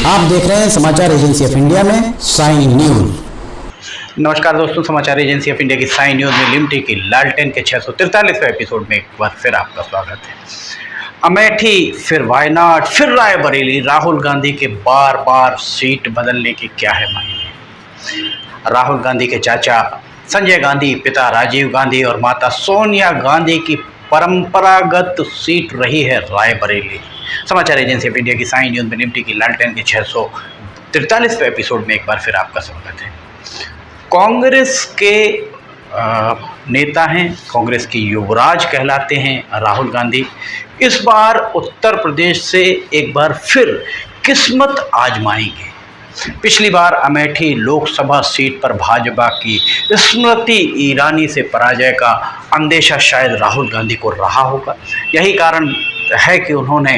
आप देख रहे हैं समाचार एजेंसी ऑफ इंडिया में साई न्यूज। नमस्कार दोस्तों, समाचार एजेंसी ऑफ इंडिया की साई न्यूज में लिमटी की लालटेन के 643वें एपिसोड में एक बार फिर आपका स्वागत है। अमेठी, फिर वायनाड, फिर रायबरेली, राहुल गांधी के बार बार सीट बदलने की क्या है मायने। राहुल गांधी के चाचा संजय गांधी, पिता राजीव गांधी और माता सोनिया गांधी की परंपरागत सीट रही है रायबरेली। समाचार एजेंसी ऑफ इंडिया की साई न्यूज में निफ्टी की लालटेन के 643वें एपिसोड में एक बार फिर आपका स्वागत है। कांग्रेस के नेता हैं, कांग्रेस के युवराज कहलाते हैं राहुल गांधी। इस बार उत्तर प्रदेश से एक बार फिर किस्मत आजमाएंगे। पिछली बार अमेठी लोकसभा सीट पर भाजपा की स्मृति ईरानी से पराजय का अंदेशा शायद राहुल गांधी को रहा होगा। यही कारण है कि उन्होंने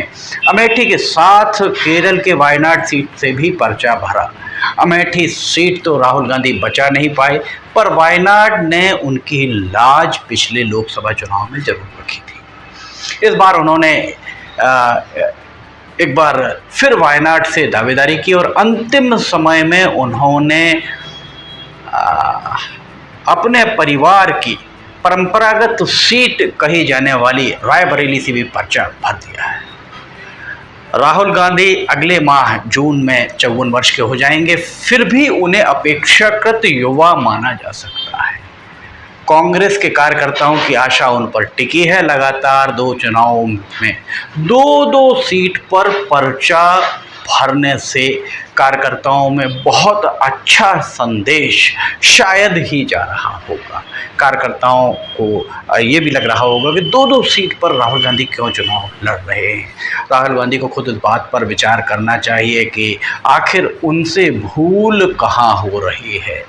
अमेठी के साथ केरल के वायनाड सीट से भी पर्चा भरा। अमेठी सीट तो राहुल गांधी बचा नहीं पाए, पर वायनाड ने उनकी लाज पिछले लोकसभा चुनाव में जरूर रखी थी। इस बार उन्होंने एक बार फिर वायनाड से दावेदारी की और अंतिम समय में उन्होंने अपने परिवार की परंपरागत सीट कही जाने वाली रायबरेली से भी पर्चा भर दिया है। राहुल गांधी अगले माह जून में 54 वर्ष के हो जाएंगे, फिर भी उन्हें अपेक्षाकृत युवा माना जा सकता है। कांग्रेस के कार्यकर्ताओं की आशा उन पर टिकी है। लगातार 2 चुनावों में 2 सीट पर पर्चा भरने से कार्यकर्ताओं में बहुत अच्छा संदेश शायद ही जा रहा होगा। कार्यकर्ताओं को ये भी लग रहा होगा कि 2 सीट पर राहुल गांधी क्यों चुनाव लड़ रहे हैं। राहुल गांधी को खुद इस बात पर विचार करना चाहिए कि आखिर उनसे भूल कहाँ हो रही है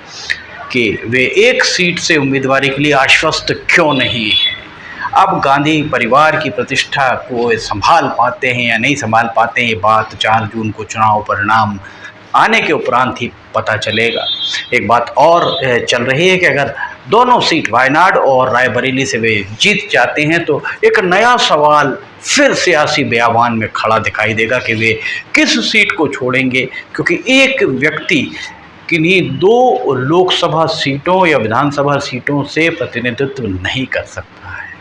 कि वे एक सीट से उम्मीदवारी के लिए आश्वस्त क्यों नहीं हैं। अब गांधी परिवार की प्रतिष्ठा को संभाल पाते हैं या नहीं संभाल पाते हैं, ये बात 4 जून को चुनाव परिणाम आने के उपरांत ही पता चलेगा। एक बात और चल रही है कि अगर दोनों सीट वायनाड और रायबरेली से वे जीत जाते हैं तो एक नया सवाल फिर सियासी बयान में खड़ा दिखाई देगा कि वे किस सीट को छोड़ेंगे, क्योंकि एक व्यक्ति किन्हीं 2 लोकसभा सीटों या विधानसभा सीटों से प्रतिनिधित्व नहीं कर सकता है।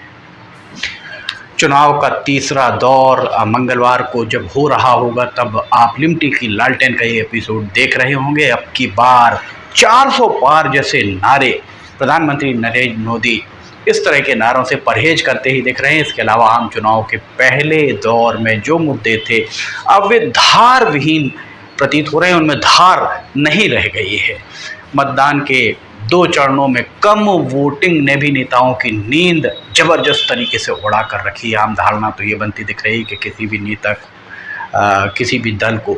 चुनाव का तीसरा दौर मंगलवार को जब हो रहा होगा, तब आप लिमटी की लालटेन का ये एपिसोड देख रहे होंगे। अब की बार 400 पार जैसे नारे प्रधानमंत्री नरेंद्र मोदी इस तरह के नारों से परहेज करते ही दिख रहे हैं। इसके अलावा आम चुनाव के पहले दौर में जो मुद्दे थे अब वे धार विहीन प्रतीत हो रहे हैं, उनमें धार नहीं रह गई है। मतदान के 2 चरणों में कम वोटिंग ने भी नेताओं की नींद जबरदस्त तरीके से उड़ा कर रखी है। आम धारणा तो ये बनती दिख रही है कि किसी भी नेता किसी भी दल को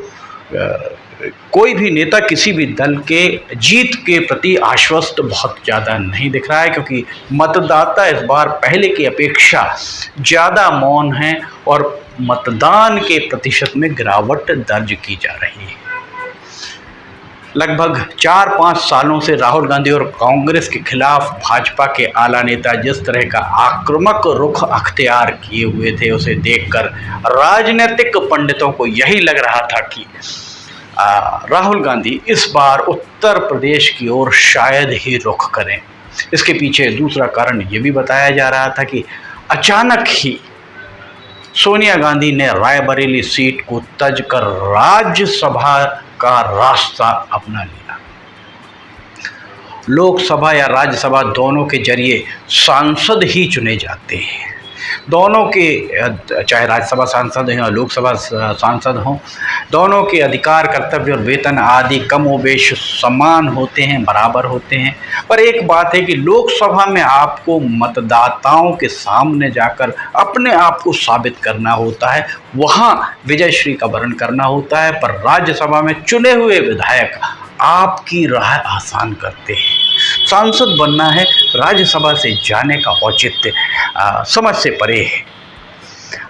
कोई भी नेता किसी भी दल के जीत के प्रति आश्वस्त बहुत ज़्यादा नहीं दिख रहा है, क्योंकि मतदाता इस बार पहले की अपेक्षा ज़्यादा मौन हैं और मतदान के प्रतिशत में गिरावट दर्ज की जा रही है। लगभग 4-5 सालों से राहुल गांधी और कांग्रेस के खिलाफ भाजपा के आला नेता जिस तरह का आक्रामक रुख अख्तियार किए हुए थे, उसे देखकर राजनीतिक पंडितों को यही लग रहा था कि राहुल गांधी इस बार उत्तर प्रदेश की ओर शायद ही रुख करें। इसके पीछे दूसरा कारण ये भी बताया जा रहा था कि अचानक ही सोनिया गांधी ने रायबरेली सीट को तज कर राज्यसभा का रास्ता अपना लिया। लोकसभा या राज्यसभा दोनों के जरिए सांसद ही चुने जाते हैं। दोनों के, चाहे राज्यसभा सांसद हों या लोकसभा सांसद हों, दोनों के अधिकार, कर्तव्य और वेतन आदि कमोबेश समान होते हैं, बराबर होते हैं। पर एक बात है कि लोकसभा में आपको मतदाताओं के सामने जाकर अपने आप को साबित करना होता है, वहाँ विजयश्री का वर्ण करना होता है। पर राज्यसभा में चुने हुए विधायक आपकी राह आसान करते हैं। सांसद बनना है, राज्यसभा से जाने का औचित्य समझ से परे है।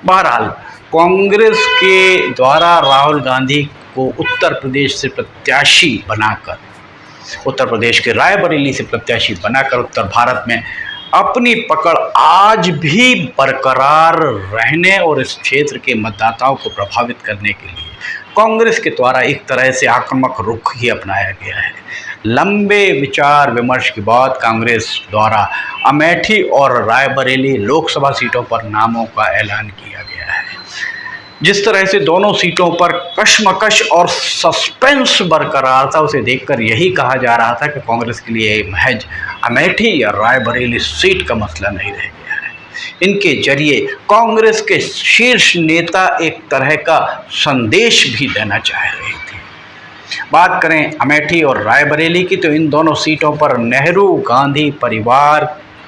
बहरहाल कांग्रेस के द्वारा राहुल गांधी को उत्तर प्रदेश से प्रत्याशी बनाकर, उत्तर प्रदेश के रायबरेली से प्रत्याशी बनाकर उत्तर भारत में अपनी पकड़ आज भी बरकरार रहने और इस क्षेत्र के मतदाताओं को प्रभावित करने के लिए कांग्रेस के द्वारा एक तरह से आक्रामक रुख ही अपनाया गया है। लंबे विचार विमर्श के बाद कांग्रेस द्वारा अमेठी और रायबरेली लोकसभा सीटों पर नामों का ऐलान किया गया है। जिस तरह से दोनों सीटों पर कशमकश और सस्पेंस बरकरार था, उसे देखकर यही कहा जा रहा था कि कांग्रेस के लिए महज अमेठी या रायबरेली सीट का मसला नहीं रह गया है। इनके जरिए कांग्रेस के शीर्ष नेता एक तरह का संदेश भी देना चाह रहे थे। बात करें अमेठी और रायबरेली की, तो इन दोनों सीटों पर नेहरू गांधी परिवार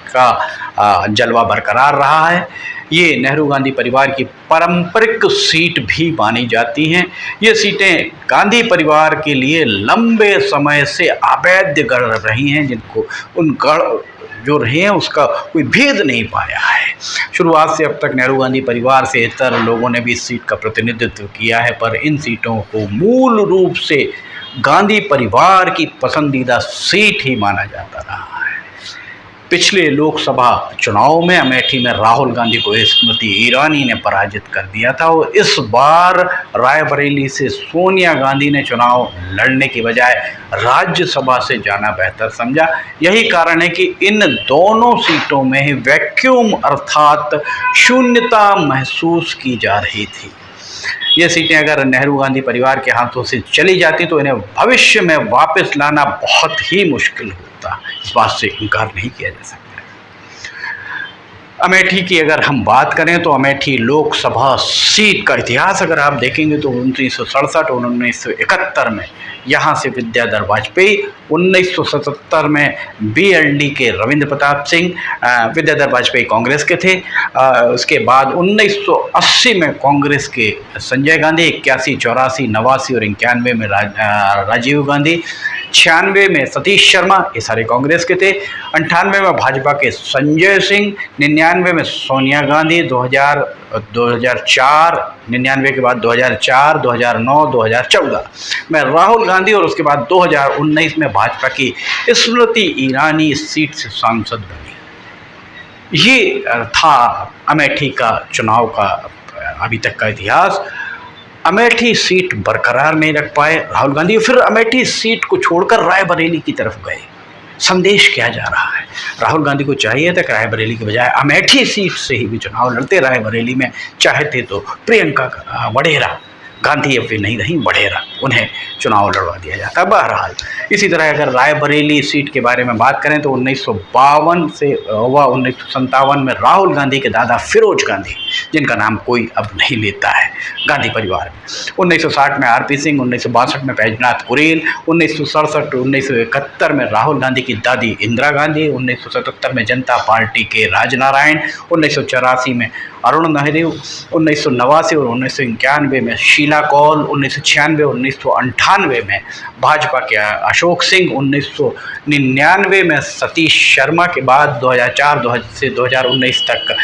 का जलवा बरकरार रहा है। ये नेहरू गांधी परिवार की पारंपरिक सीट भी मानी जाती हैं। ये सीटें गांधी परिवार के लिए लंबे समय से अवैध गढ़ रही हैं, जिनको उन गढ़ जो रहे हैं उसका कोई भेद नहीं पाया है। शुरुआत से अब तक नेहरू गांधी परिवार से इतर लोगों ने भी इस सीट का प्रतिनिधित्व किया है, पर इन सीटों को मूल रूप से गांधी परिवार की पसंदीदा सीट ही माना जाता रहा है। पिछले लोकसभा चुनाव में अमेठी में राहुल गांधी को स्मृति ईरानी ने पराजित कर दिया था और इस बार रायबरेली से सोनिया गांधी ने चुनाव लड़ने की बजाय राज्यसभा से जाना बेहतर समझा। यही कारण है कि इन दोनों सीटों में ही वैक्यूम अर्थात शून्यता महसूस की जा रही थी। ये सीटें अगर नेहरू गांधी परिवार के हाथों से चली जाती तो इन्हें भविष्य में वापस लाना बहुत ही मुश्किल होता। इस बात से इनकार नहीं किया जा सकता। अमेठी की अगर हम बात करें तो अमेठी लोकसभा सीट का इतिहास अगर आप देखेंगे तो 1967 और 1971 में यहाँ से विद्याधर वाजपेयी, 1977 में BLD के रविंद्र प्रताप सिंह, विद्याधर वाजपेयी कांग्रेस के थे। उसके बाद 1980 में कांग्रेस के संजय गांधी, 81, 84, 89 और 91 में राजीव गांधी, 96 में सतीश शर्मा, ये सारे कांग्रेस के थे। 98 में भाजपा के संजय सिंह, 99 में सोनिया गांधी, 2004, 99 के बाद 2004, 2009, 2014 में राहुल गांधी और उसके बाद 2019 में भाजपा की स्मृति ईरानी इस सीट से सांसद बनी। ये था अमेठी का चुनाव का अभी तक का इतिहास। अमेठी सीट बरकरार नहीं रख पाए राहुल गांधी, फिर अमेठी सीट को छोड़कर रायबरेली की तरफ गए। संदेश क्या जा रहा है? राहुल गांधी को चाहिए था कि रायबरेली के बजाय अमेठी सीट से ही भी चुनाव लड़ते। रायबरेली में चाहते तो प्रियंका वडेरा, गांधी अब वे नहीं रही, वडेरा, उन्हें चुनाव लड़वा दिया जाता। बहरहाल इसी तरह अगर रायबरेली सीट के बारे में बात करें तो 1952 से 1957 में राहुल गांधी के दादा फिरोज गांधी, जिनका नाम कोई अब नहीं लेता है गांधी परिवार में, 1960 में RP सिंह, 1962 में बैजनाथ कुरेल, 1967 1971 में राहुल गांधी की दादी इंदिरा गांधी, 1977 में जनता पार्टी के राजनारायण, 1984 में अरुण नाहदेव, 1989 और 1991 में शीला कौल, 1996 और 1998 में भाजपा के अशोक सिंह, 1999 में सतीश शर्मा के बाद 2004 से 2019 तक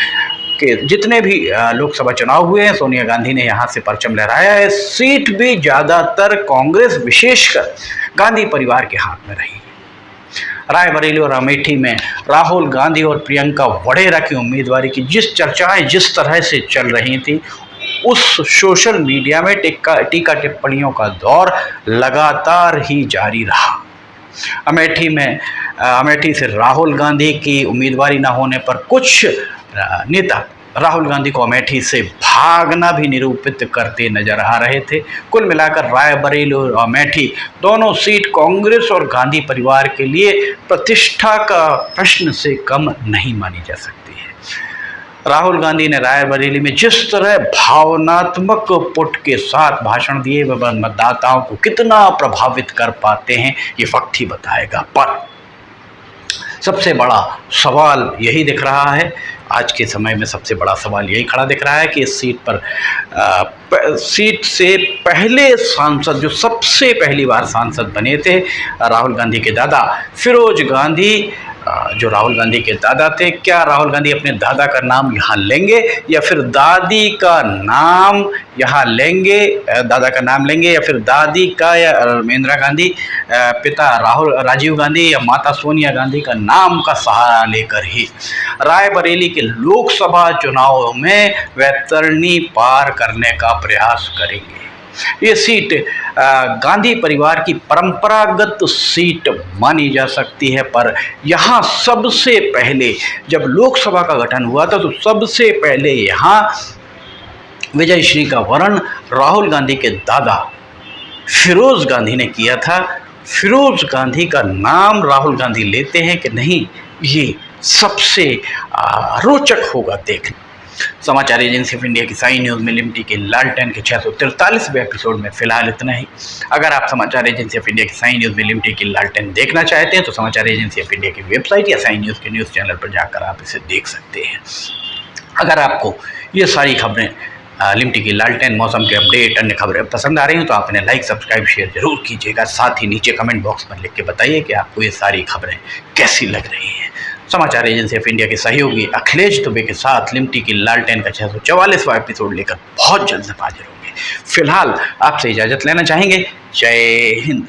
के जितने भी लोकसभा चुनाव हुए हैं सोनिया गांधी ने यहाँ से परचम लहराया है। सीट भी ज़्यादातर कांग्रेस विशेषकर गांधी परिवार के हाथ में रही। रायबरेली और अमेठी में राहुल गांधी और प्रियंका वडेरा की उम्मीदवारी की जिस चर्चाएं जिस तरह से चल रही थी, उस सोशल मीडिया में टीका टिप्पणियों का दौर लगातार ही जारी रहा। अमेठी से राहुल गांधी की उम्मीदवारी न होने पर कुछ नेता राहुल गांधी को अमेठी से भागना भी निरूपित करते नजर आ रहे थे। कुल मिलाकर रायबरेली और अमेठी दोनों सीट कांग्रेस और गांधी परिवार के लिए प्रतिष्ठा का प्रश्न से कम नहीं मानी जा सकती है। राहुल गांधी ने रायबरेली में जिस तरह भावनात्मक पुट के साथ भाषण दिए, वह मतदाताओं को कितना प्रभावित कर पाते हैं ये वक्त ही बताएगा। पर सबसे बड़ा सवाल यही दिख रहा है, आज के समय में सबसे बड़ा सवाल यही खड़ा दिख रहा है कि इस सीट पर सीट से पहले सांसद, जो सबसे पहली बार सांसद बने थे राहुल गांधी के दादा फिरोज गांधी, जो राहुल गांधी के दादा थे, क्या राहुल गांधी अपने दादा का नाम यहाँ लेंगे या फिर दादी का नाम यहाँ लेंगे, दादा का नाम लेंगे, या फिर दादी का या इंदिरा गांधी, पिता राजीव गांधी या माता सोनिया गांधी का नाम का सहारा लेकर ही रायबरेली के लोकसभा चुनाव में वैतरणी पार करने का प्रयास करेंगे। ये सीट गांधी परिवार की परंपरागत सीट मानी जा सकती है, पर यहाँ सबसे पहले जब लोकसभा का गठन हुआ था तो सबसे पहले यहाँ विजयश्री का वर्ण राहुल गांधी के दादा फिरोज गांधी ने किया था। फिरोज गांधी का नाम राहुल गांधी लेते हैं कि नहीं, ये सबसे रोचक होगा देखना। समाचार एजेंसी ऑफ इंडिया की साई न्यूज़ में लिमटी के लालटेन के 643वें एपिसोड में फिलहाल इतना ही। अगर आप समाचार एजेंसी ऑफ इंडिया की साई न्यूज़ में लिमटी की लालटेन देखना चाहते हैं तो समाचार एजेंसी ऑफ इंडिया की वेबसाइट या साई न्यूज़ के न्यूज़ चैनल पर जाकर आप इसे देख सकते हैं। अगर आपको ये सारी खबरें लिमटी की लालटेन, मौसम के अपडेट, अन्य खबरें पसंद आ रही हैं तो आप इन्हें लाइक, सब्सक्राइब, शेयर जरूर कीजिएगा। साथ ही नीचे कमेंट बॉक्स में लिख के बताइए कि आपको ये सारी खबरें कैसी लग रही हैं। समाचार एजेंसी ऑफ इंडिया के सहयोगी अखिलेश दुबे के साथ लिमटी की लालटेन का 644वां एपिसोड लेकर बहुत जल्द हाजिर होंगे। फिलहाल आपसे इजाज़त लेना चाहेंगे। जय हिंद।